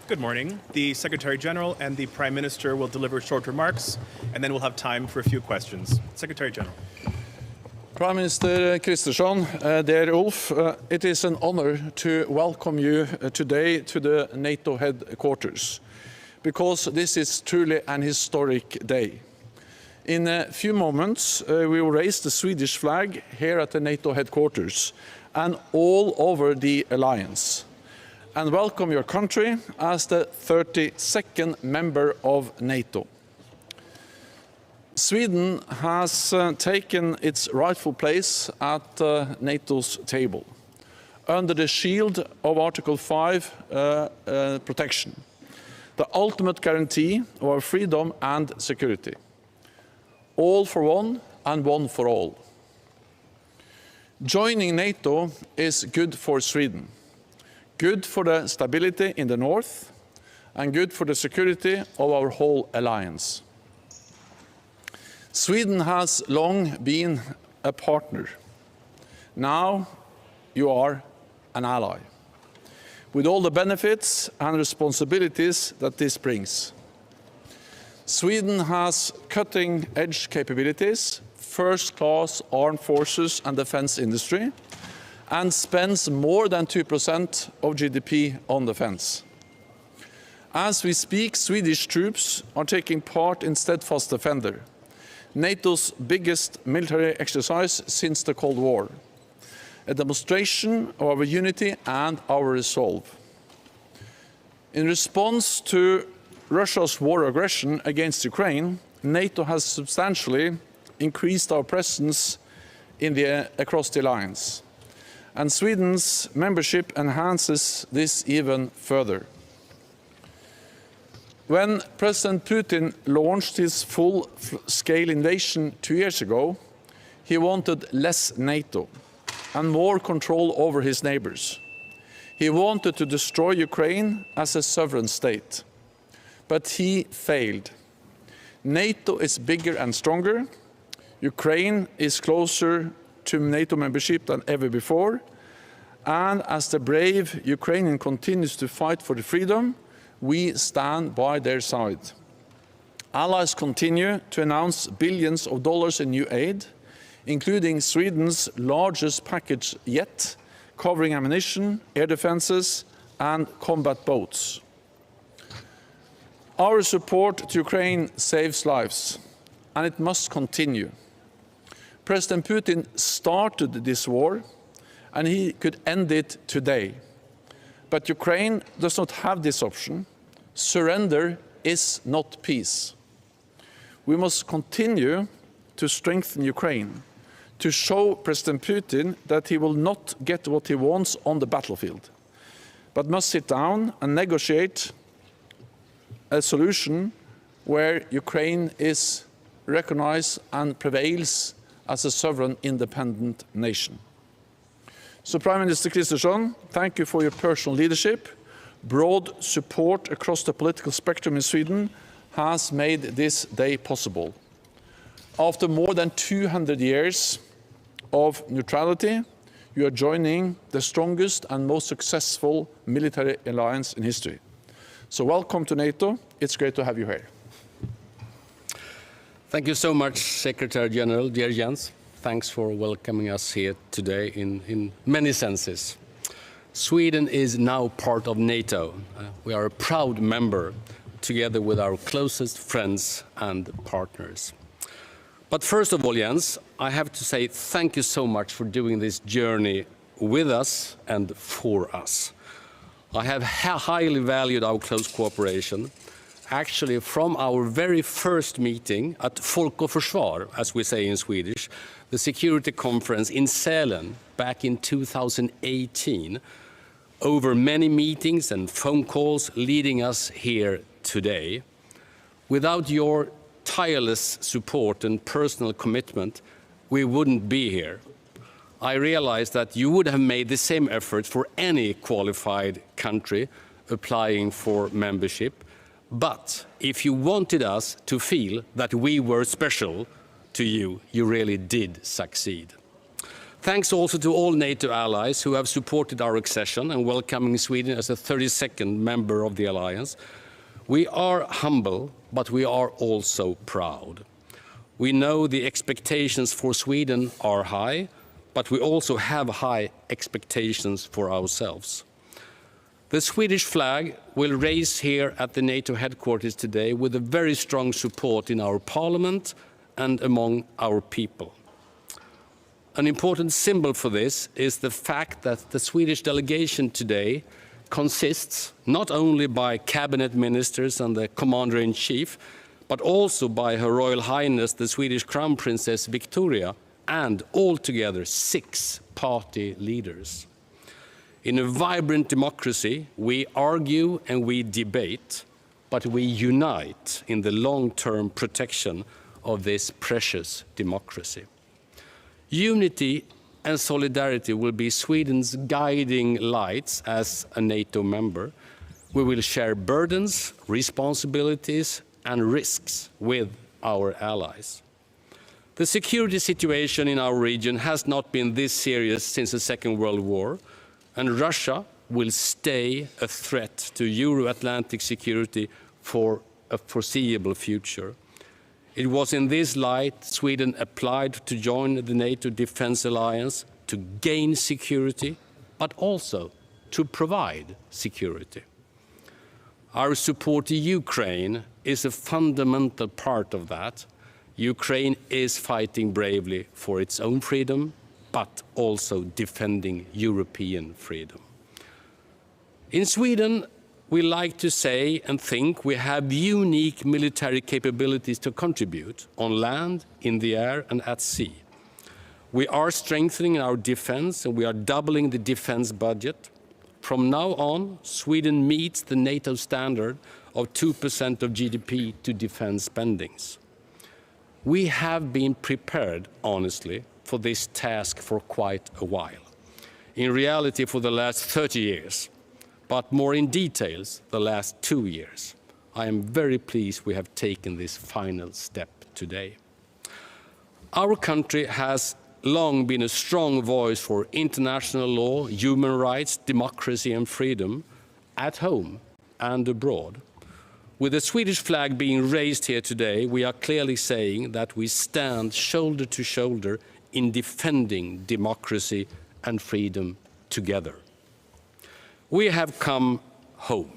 Good morning. The Secretary General and the Prime Minister will deliver short remarks, and then we'll have time for a few questions. Secretary General. Prime Minister Kristersson, dear Ulf, it is an honor to welcome you today to the NATO headquarters, because this is truly an historic day. In a few moments, we will raise the Swedish flag here at the NATO headquarters and all over the alliance, and welcome your country as the 32nd member of NATO. Sweden has taken its rightful place at NATO's table, under the shield of Article 5 protection, the ultimate guarantee of our freedom and security. All for one and one for all. Joining NATO is good for Sweden, good for the stability in the north, and good for the security of our whole alliance. Sweden has long been a partner. Now you are an ally, with all the benefits and responsibilities that this brings. Sweden has cutting-edge capabilities, first-class armed forces and defense industry, and spends more than 2% of GDP on defense. As we speak, Swedish troops are taking part in Steadfast Defender, NATO's biggest military exercise since the Cold War, a demonstration of our unity and our resolve. In response to Russia's war aggression against Ukraine, NATO has substantially increased our presence across the alliance, and Sweden's membership enhances this even further. When President Putin launched his full-scale invasion 2 years ago, he wanted less NATO and more control over his neighbors. He wanted to destroy Ukraine as a sovereign state. But he failed. NATO is bigger and stronger. Ukraine is closer to NATO membership than ever before. And as the brave Ukrainian continues to fight for the freedom, we stand by their side. Allies continue to announce billions of dollars in new aid, including Sweden's largest package yet, covering ammunition, air defenses, and combat boats. Our support to Ukraine saves lives, and it must continue. President Putin started this war, and he could end it today. But Ukraine does not have this option. Surrender is not peace. We must continue to strengthen Ukraine, to show President Putin that he will not get what he wants on the battlefield, but must sit down and negotiate a solution where Ukraine is recognized and prevails as a sovereign, independent nation. So, Prime Minister Kristersson, thank you for your personal leadership. Broad support across the political spectrum in Sweden has made this day possible. After more than 200 years of neutrality, you are joining the strongest and most successful military alliance in history. So welcome to NATO. It's great to have you here. Thank you so much, Secretary General, dear Jens. Thanks for welcoming us here today in many senses. Sweden is now part of NATO. We are a proud member, together with our closest friends and partners. But first of all, Jens, I have to say thank you so much for doing this journey with us and for us. I have highly valued our close cooperation, actually from our very first meeting at Folk och Försvar, as we say in Swedish, the security conference in Sälen back in 2018, over many meetings and phone calls leading us here today. Without your tireless support and personal commitment, we wouldn't be here. I realize that you would have made the same effort for any qualified country applying for membership. But if you wanted us to feel that we were special, to you. You really did succeed. Thanks also to all NATO allies who have supported our accession and welcoming Sweden as the 32nd member of the alliance. We are humble, but we are also proud. We know the expectations for Sweden are high, but we also have high expectations for ourselves. The Swedish flag will raise here at the NATO headquarters today with a very strong support in our parliament and among our people. An important symbol for this is the fact that the Swedish delegation today consists not only by cabinet ministers and the commander-in-chief, but also by Her Royal Highness the Swedish Crown Princess Victoria and altogether 6 party leaders. In a vibrant democracy, we argue and we debate, but we unite in the long-term protection of this precious democracy. Unity and solidarity will be Sweden's guiding lights as a NATO member. We will share burdens, responsibilities, and risks with our allies. The security situation in our region has not been this serious since the Second World War, and Russia will stay a threat to Euro-Atlantic security for a foreseeable future. It was in this light Sweden applied to join the NATO Defence Alliance to gain security, but also to provide security. Our support to Ukraine is a fundamental part of that. Ukraine is fighting bravely for its own freedom, but also defending European freedom. In Sweden, we like to say and think we have unique military capabilities to contribute on land, in the air, and at sea. We are strengthening our defense and we are doubling the defense budget. From now on, Sweden meets the NATO standard of 2% of GDP to defense spendings. We have been prepared, honestly, for this task for quite a while. In reality, for the last 30 years, but more in details, the last 2 years. I am very pleased we have taken this final step today. Our country has long been a strong voice for international law, human rights, democracy and freedom, at home and abroad. With the Swedish flag being raised here today, we are clearly saying that we stand shoulder to shoulder in defending democracy and freedom together. We have come home,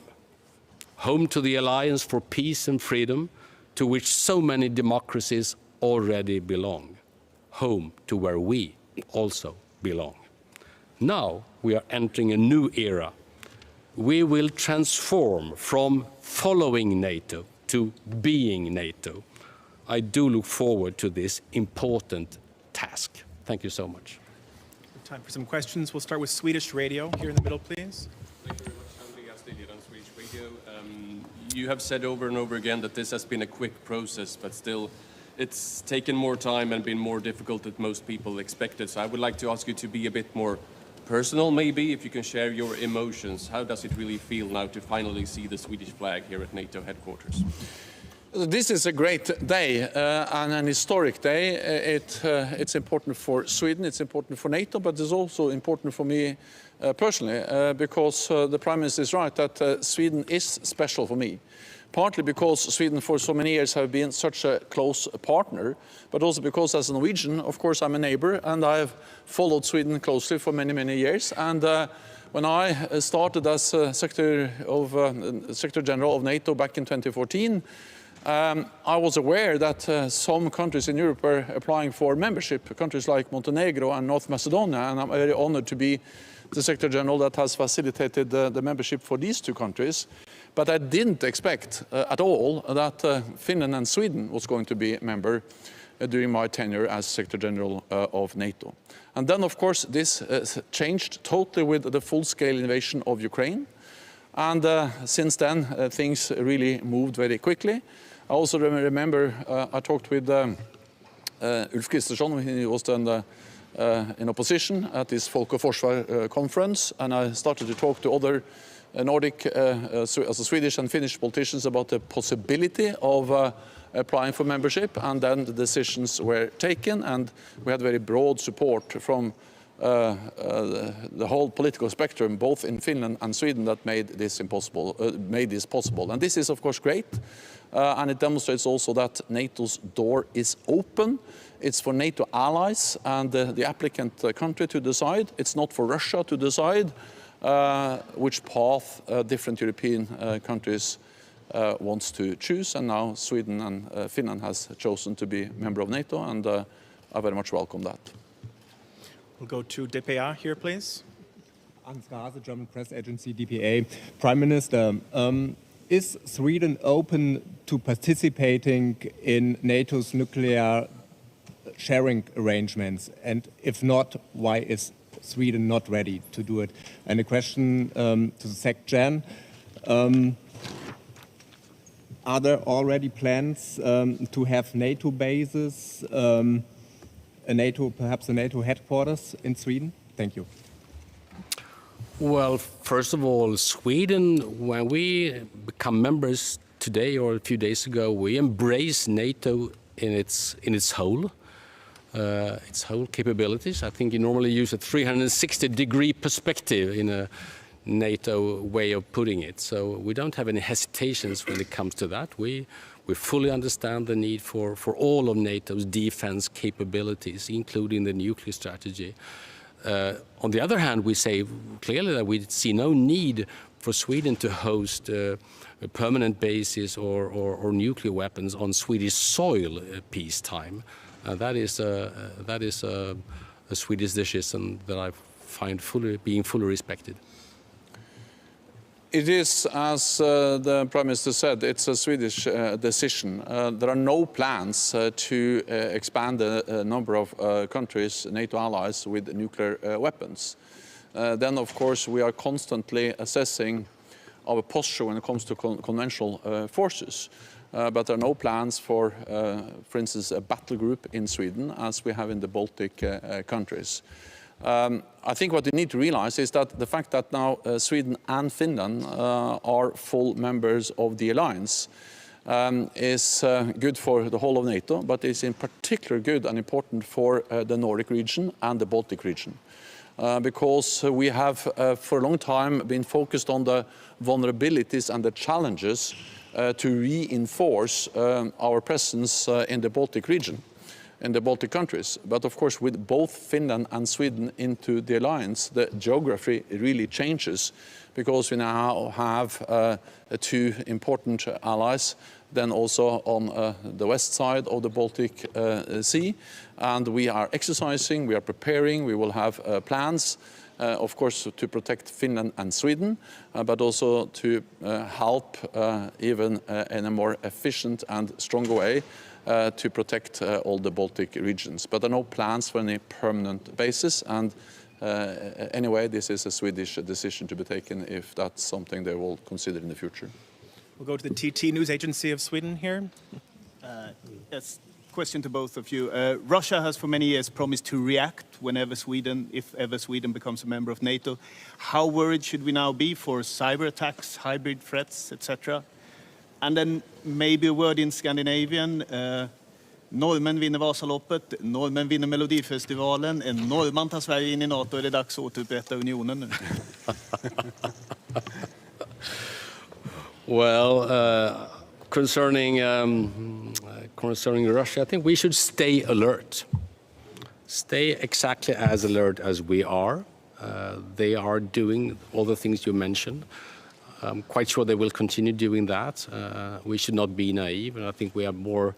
home to the Alliance for Peace and Freedom, to which so many democracies already belong, home to where we also belong. Now we are entering a new era. We will transform from following NATO to being NATO. I do look forward to this important task. Thank you so much. Time for some questions. We'll start with Swedish radio here in the middle, please. Thank you very much, Andreas Lilja on Swedish Radio. You have said over and over again that this has been a quick process, but still it's taken more time and been more difficult than most people expected. So I would like to ask you to be a bit more personal, maybe, if you can share your emotions. How does it really feel now to finally see the Swedish flag here at NATO headquarters? This is a great day and an historic day. It's important for Sweden, it's important for NATO, but it's also important for me personally because the Prime Minister is right that Sweden is special for me. Partly because Sweden for so many years have been such a close partner, but also because as a Norwegian, of course, I'm a neighbor and I've followed Sweden closely for many, many years. And when I started as Secretary General of NATO back in 2014, I was aware that some countries in Europe were applying for membership, countries like Montenegro and North Macedonia, and I'm very honored to be the Secretary General that has facilitated the membership for these 2 countries. But I didn't expect at all that Finland and Sweden was going to be a member during my tenure as Secretary General of NATO. And then, of course, this changed totally with the full-scale invasion of Ukraine. And since then, things really moved very quickly. I also remember I talked with Ulf Kristersson when he was then in opposition at this Folk och Forsvar conference, and I started to talk to other Swedish and Finnish politicians about the possibility of applying for membership, and then the decisions were taken, and we had very broad support from the whole political spectrum, both in Finland and Sweden, that made this possible. And this is, of course, great, and it demonstrates also that NATO's door is open. It's for NATO allies and the applicant country to decide. It's not for Russia to decide which path different European countries wants to choose. And now Sweden and Finland has chosen to be member of NATO, and I very much welcome that. We'll go to DPA here, please. Ansgar, the German press agency DPA. Prime Minister, is Sweden open to participating in NATO's nuclear sharing arrangements? And if not, why is Sweden not ready to do it? And a question to the SecGen. Are there already plans to have NATO bases, perhaps a NATO headquarters in Sweden? Thank you. Well, first of all, Sweden, when we become members today or a few days ago, we embrace NATO in its whole capabilities. I think you normally use a 360-degree perspective in a NATO way of putting it. So we don't have any hesitations when it comes to that. We fully understand the need for all of NATO's defense capabilities, including the nuclear strategy. On the other hand, we say clearly that we see no need for Sweden to host permanent bases or nuclear weapons on Swedish soil peacetime. That is a Swedish decision that I find being fully respected. It is, as the Prime Minister said, it's a Swedish decision. There are no plans to expand the number of countries, NATO allies, with nuclear weapons. Then, of course, we are constantly assessing our posture when it comes to conventional forces. But there are no plans for instance, a battle group in Sweden, as we have in the Baltic countries. I think what you need to realize is that the fact that now Sweden and Finland are full members of the alliance is good for the whole of NATO, but is in particular good and important for the Nordic region and the Baltic region. Because we have for a long time been focused on the vulnerabilities and the challenges to reinforce our presence in the Baltic region, in the Baltic countries. But of course, with both Finland and Sweden into the alliance, the geography really changes, because we now have two important allies, then also on the west side of the Baltic Sea. And we are exercising, we are preparing, we will have plans, of course, to protect Finland and Sweden, but also to help even in a more efficient and stronger way to protect all the Baltic regions. But there are no plans for any permanent basis, and anyway, this is a Swedish decision to be taken if that's something they will consider in the future. We'll go to the TT News Agency of Sweden here. Yes, question to both of you. Russia has for many years promised to react whenever Sweden, if ever Sweden becomes a member of NATO. How worried should we now be for cyber attacks, hybrid threats, etc.? And then maybe a word in Scandinavian. Norrmän vinner Vasaloppet, norrmän vinner Melodifestivalen, en norrman tar Sverige in i NATO, är det dags att återupprätta unionen nu? Well, concerning Russia, I think we should stay alert. Stay exactly as alert as we are. They are doing all the things you mentioned. I'm quite sure they will continue doing that. We should not be naive, and I think we are more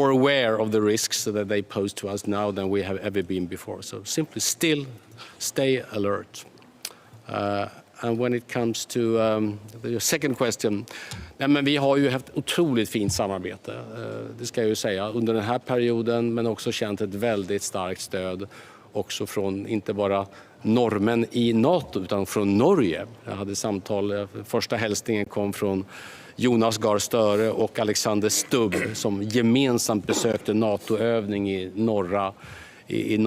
aware of the risks that they pose to us now than we have ever been before. So simply still stay alert. And when it comes to the second question, men vi har ju haft otroligt fint samarbete, det ska jag ju säga, under den här perioden, men också känt ett väldigt starkt stöd också från inte bara norrmän i NATO utan från Norge. Jag hade samtal, första hälsningen kom från Jonas Gahr Støre och Alexander Stubb som gemensamt besökte NATO-övning i norra i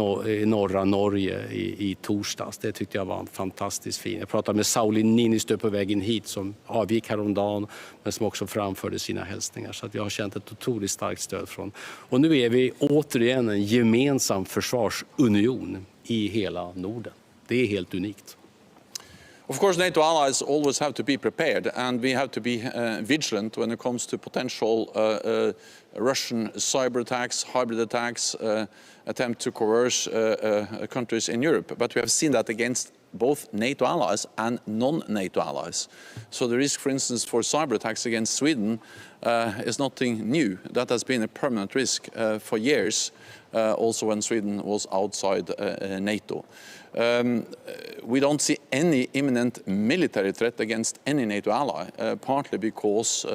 norra Norge i torsdags. Det tyckte jag var fantastiskt fint. Jag pratade med Sauli Niinistö på vägen hit som avgick häromdagen men som också framförde sina hälsningar. Så att jag har känt ett otroligt starkt stöd från. Och nu är vi återigen en gemensam försvarsunion i hela Norden. Det är helt unikt. Of course, NATO allies always have to be prepared, and we have to be vigilant when it comes to potential Russian cyber attacks, hybrid attacks, attempt to coerce countries in Europe. But we have seen that against both NATO allies and non-NATO allies. So the risk, for instance, for cyber attacks against Sweden is nothing new. That has been a permanent risk for years, also when Sweden was outside NATO. We don't see any imminent military threat against any NATO ally, partly because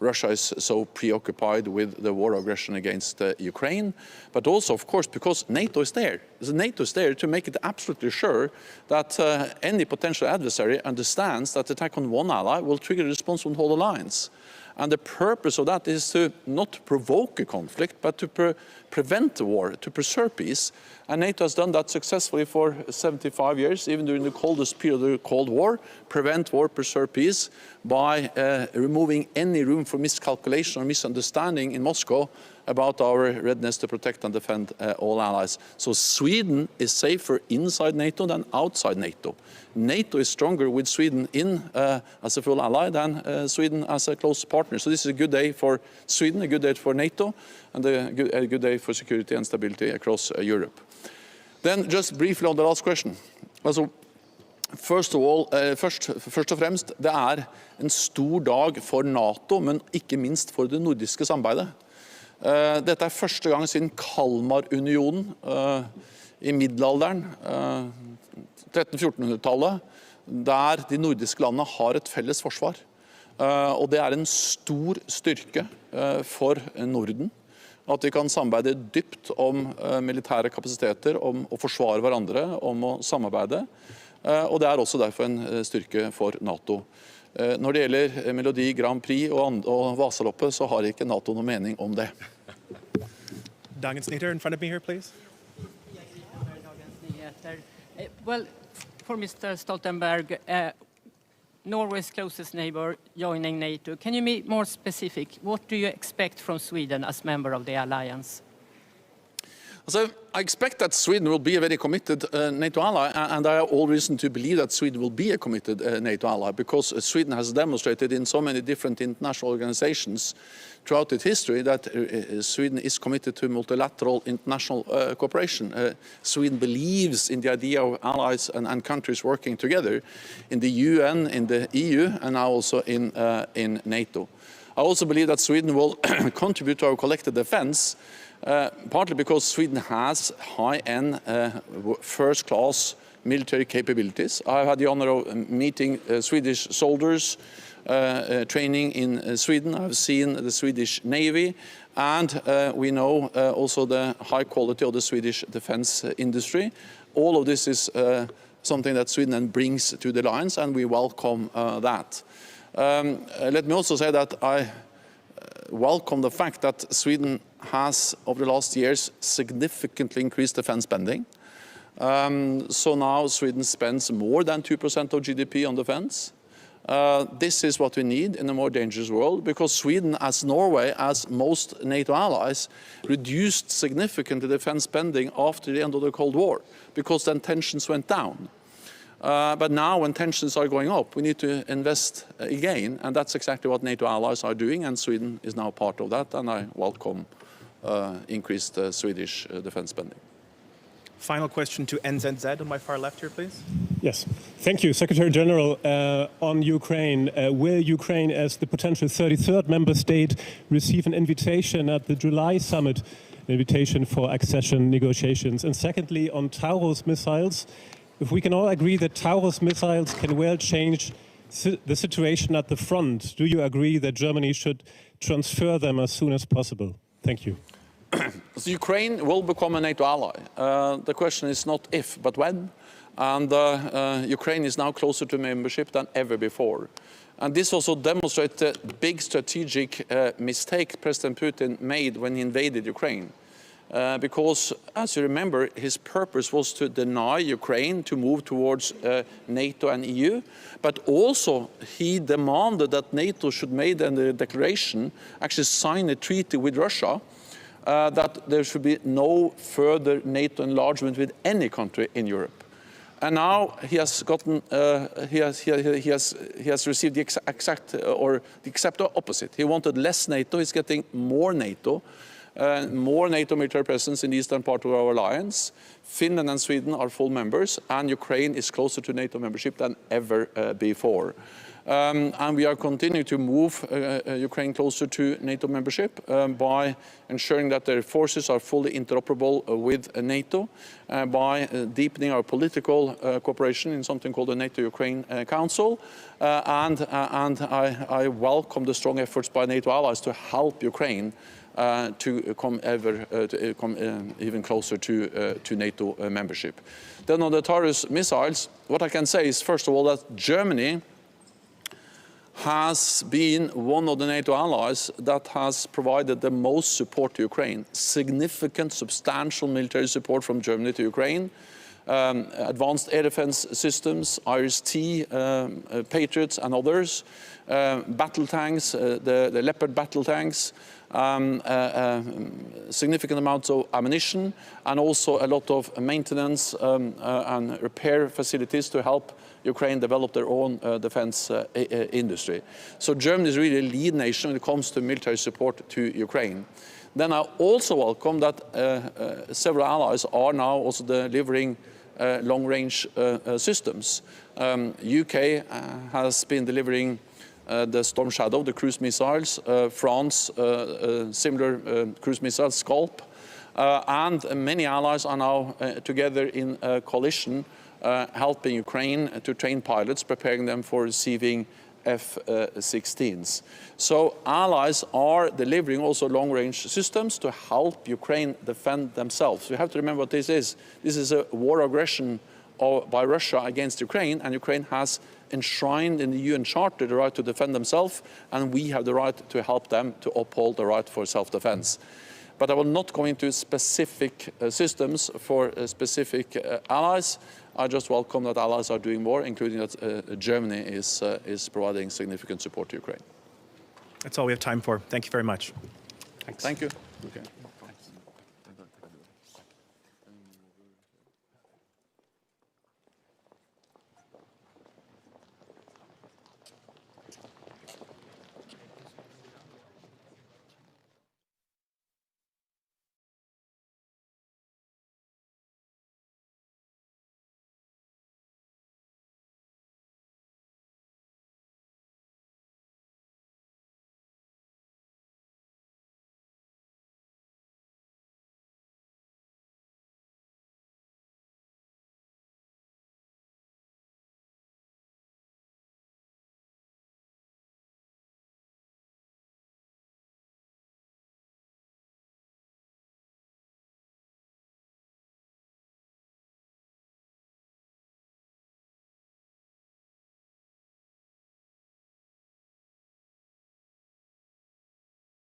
Russia is so preoccupied with the war aggression against Ukraine, but also, of course, because NATO is there. So NATO is there to make it absolutely sure that any potential adversary understands that attack on one ally will trigger a response from the whole alliance. And the purpose of that is to not provoke a conflict, but to prevent a war, to preserve peace. And NATO has done that successfully for 75 years, even during the coldest period of the Cold War, prevent war, preserve peace, by removing any room for miscalculation or misunderstanding in Moscow about our readiness to protect and defend all allies. So Sweden is safer inside NATO than outside NATO. NATO is stronger with Sweden in as a full ally than Sweden as a close partner. So this is a good day for Sweden, a good day for NATO, and a good day for security and stability across Europe. Then just briefly on the last question. Also, first og fremst, det en stor dag for NATO, men ikke minst for det nordiske samarbeidet. Dette første gang siden Kalmarunionen i middelalderen, 1300-1400-tallet, der de nordiske landene har et felles forsvar. Og det en stor styrke for Norden, at vi kan samarbeide dypt om militære kapasiteter, om å forsvare hverandre, om å samarbeide. Og det også derfor en styrke for NATO. Når det gjelder Melodi Grand Prix og Vasaloppet, så har ikke NATO noen mening om det. Dagens Nyheter in front of me here, please. Well, for Mr. Stoltenberg, Norway's closest neighbor joining NATO. Can you be more specific? What do you expect from Sweden as member of the alliance? So I expect that Sweden will be a very committed NATO ally, and I have all reason to believe that Sweden will be a committed NATO ally, because Sweden has demonstrated in so many different international organizations throughout its history that Sweden is committed to multilateral international cooperation. Sweden believes in the idea of allies and countries working together in the UN, in the EU, and now also in NATO. I also believe that Sweden will contribute to our collective defense, partly because Sweden has high-end, first-class military capabilities. I've had the honor of meeting Swedish soldiers training in Sweden. I've seen the Swedish Navy, and we know also the high quality of the Swedish defense industry. All of this is something that Sweden brings to the alliance, and we welcome that. Let me also say that I welcome the fact that Sweden has, over the last years, significantly increased defense spending. So now Sweden spends more than 2% of GDP on defense. This is what we need in a more dangerous world, because Sweden, as Norway, as most NATO allies, reduced significantly defense spending after the end of the Cold War, because then tensions went down. But now when tensions are going up, we need to invest again, and that's exactly what NATO allies are doing, and Sweden is now part of that, and I welcome increased Swedish defense spending. Final question to NZZ on my far left here, please. Yes, thank you, Secretary General. On Ukraine, will Ukraine, as the potential 33rd member state, receive an invitation at the July summit, an invitation for accession negotiations? And secondly, on Taurus missiles, if we can all agree that Taurus missiles can well change the situation at the front, do you agree that Germany should transfer them as soon as possible? Thank you. So Ukraine will become a NATO ally. The question is not if, but when. And Ukraine is now closer to membership than ever before. And this also demonstrates the big strategic mistake President Putin made when he invaded Ukraine. because, as you remember, his purpose was to deny Ukraine to move towards NATO and EU, but also he demanded that NATO should make a declaration, actually sign a treaty with Russia, that there should be no further NATO enlargement with any country in Europe. And now he has gotten, he has received the exact opposite. He wanted less NATO. He's getting more NATO military presence in the eastern part of our alliance. Finland and Sweden are full members, and Ukraine is closer to NATO membership than ever before. And we are continuing to move Ukraine closer to NATO membership by ensuring that their forces are fully interoperable with NATO, by deepening our political cooperation in something called the NATO-Ukraine Council. And I welcome the strong efforts by NATO allies to help Ukraine to come even closer to NATO membership. Then on the Taurus missiles, what I can say is, first of all, that Germany has been one of the NATO allies that has provided the most support to Ukraine. Significant, substantial military support from Germany to Ukraine. Advanced air defense systems, IRIS-T, Patriots and others, battle tanks, the Leopard battle tanks, significant amounts of ammunition, and also a lot of maintenance and repair facilities to help Ukraine develop their own defense industry. So Germany is really a lead nation when it comes to military support to Ukraine. Then I also welcome that several allies are now also delivering long-range systems. UK has been delivering the Storm Shadow, the cruise missiles, France, similar cruise missiles, Scalp, and many allies are now together in a coalition helping Ukraine to train pilots, preparing them for receiving F-16s. So allies are delivering also long-range systems to help Ukraine defend themselves. We have to remember what this is. This is a war aggression by Russia against Ukraine, and Ukraine has enshrined in the UN Charter the right to defend themselves, and we have the right to help them to uphold the right for self-defense. But I will not go into specific systems for specific allies. I just welcome that allies are doing more, including that Germany is providing significant support to Ukraine. That's all we have time for. Thank you very much. Thank you. Okay.